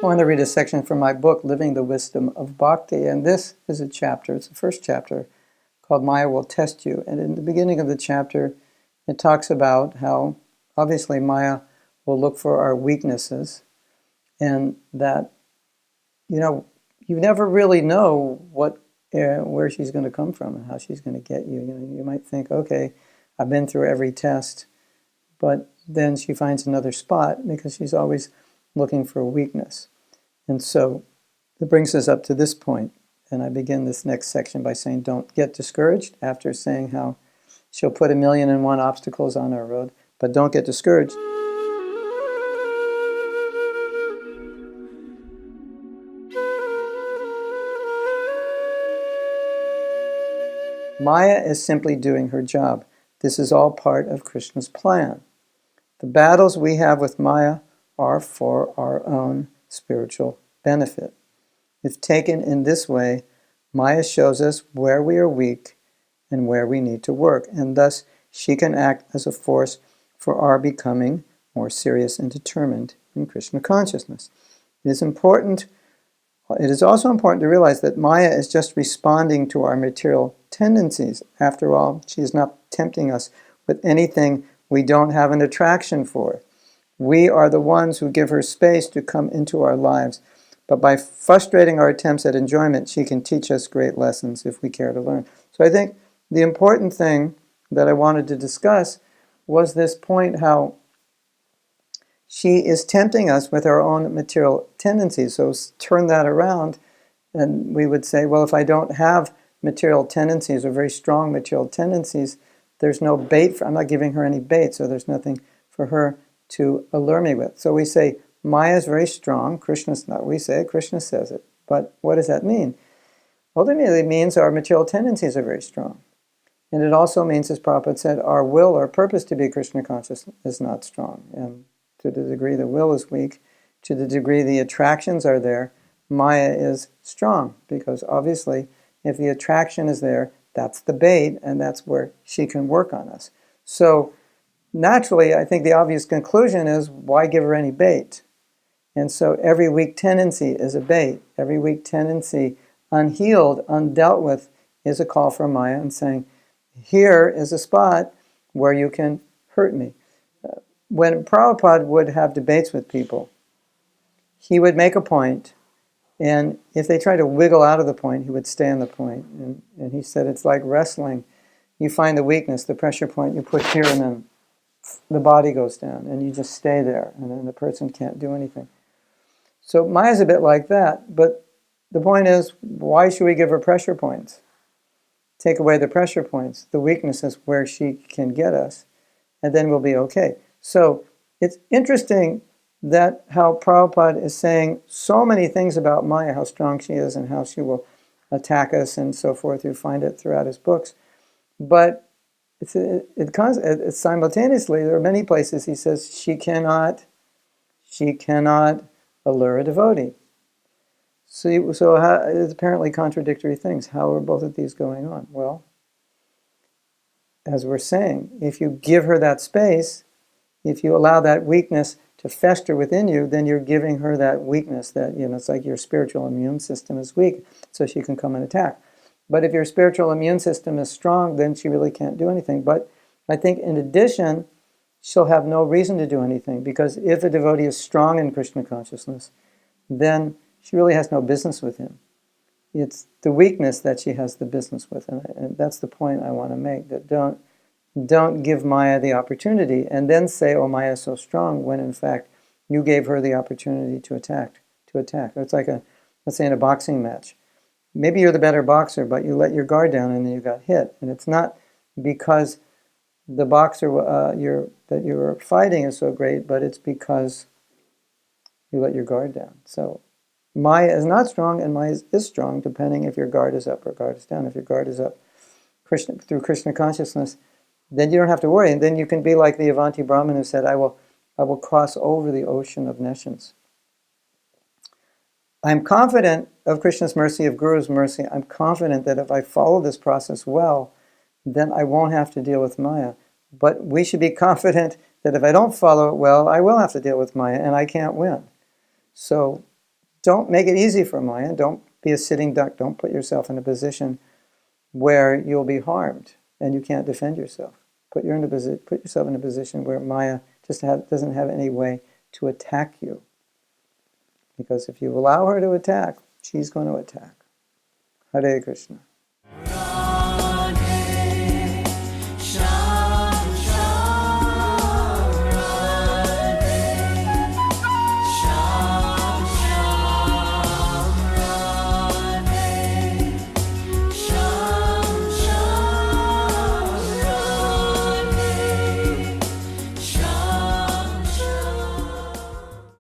want to read a section from my book, Living the Wisdom of Bhakti, and this is a chapter, it's the first chapter, called Maya Will Test You. And in the beginning of the chapter, it talks about how, obviously, Maya will look for our weaknesses, and that, you never really know where she's going to come from and how she's going to get you. You might think, okay, I've been through every test, but then she finds another spot because she's always looking for a weakness. And so it brings us up to this point. And I begin this next section by saying, don't get discouraged, after saying how she'll put 1,000,001 obstacles on our road, but don't get discouraged. Maya is simply doing her job. This is all part of Krishna's plan. The battles we have with Maya are for our own spiritual benefit. If taken in this way, Maya shows us where we are weak and where we need to work, and thus she can act as a force for our becoming more serious and determined in Krishna consciousness. It is also important to realize that Maya is just responding to our material tendencies. After all, she is not tempting us with anything we don't have an attraction for. We are the ones who give her space to come into our lives. But by frustrating our attempts at enjoyment, she can teach us great lessons if we care to learn. So I think the important thing that I wanted to discuss was this point, how she is tempting us with our own material tendencies. So turn that around, and we would say, well, if I don't have material tendencies or very strong material tendencies, there's no bait. I'm not giving her any bait, so there's nothing for her to allure me with. So we say, Maya is very strong. Krishna's not. We say it, Krishna says it. But what does that mean? Ultimately, it means our material tendencies are very strong. And it also means, as Prabhupada said, our will, our purpose to be Krishna conscious is not strong. And to the degree the will is weak, to the degree the attractions are there, Maya is strong. Because obviously, if the attraction is there, that's the bait, and that's where she can work on us. So naturally, I think the obvious conclusion is, why give her any bait? And so every weak tendency is a bait. Every weak tendency, unhealed, undealt with, is a call for Maya and saying, here is a spot where you can hurt me. When Prabhupada would have debates with people, he would make a point, and if they tried to wiggle out of the point, he would stay on the point. And he said, it's like wrestling. You find the weakness, the pressure point, you put here, and then the body goes down, and you just stay there, and then the person can't do anything. So Maya's a bit like that, but the point is, why should we give her pressure points? Take away the pressure points, the weaknesses where she can get us, and then we'll be okay. So it's interesting that how Prabhupada is saying so many things about Maya, how strong she is and how she will attack us and so forth. You find it throughout his books. But it's simultaneously, there are many places he says she cannot allure a devotee. So it's apparently contradictory things. How are both of these going on? Well, as we're saying, if you give her that space, if you allow that weakness to fester within you, then you're giving her that weakness that, it's like your spiritual immune system is weak, so she can come and attack. But if your spiritual immune system is strong, then she really can't do anything. But I think in addition, she'll have no reason to do anything, because if a devotee is strong in Krishna consciousness, then she really has no business with him. It's the weakness that she has the business with, and that's the point I want to make, that don't give Maya the opportunity and then say, oh, Maya is so strong, when in fact you gave her the opportunity to attack. It's like let's say in a boxing match. Maybe you're the better boxer, but you let your guard down and then you got hit. And it's not because the boxer that you're fighting is so great, but it's because you let your guard down. So Maya is not strong, and Maya is strong, depending if your guard is up or guard is down. If your guard is up through Krishna consciousness, then you don't have to worry. And then you can be like the Avanti Brahmin who said, I will cross over the ocean of nescience. I'm confident of Krishna's mercy, of Guru's mercy. I'm confident that if I follow this process well, then I won't have to deal with Maya. But we should be confident that if I don't follow it well, I will have to deal with Maya, and I can't win. So don't make it easy for Maya. Don't be a sitting duck. Don't put yourself in a position where you'll be harmed and you can't defend yourself. Put yourself in a position where Maya just doesn't have any way to attack you. Because if you allow her to attack, she's going to attack. Hare Krishna.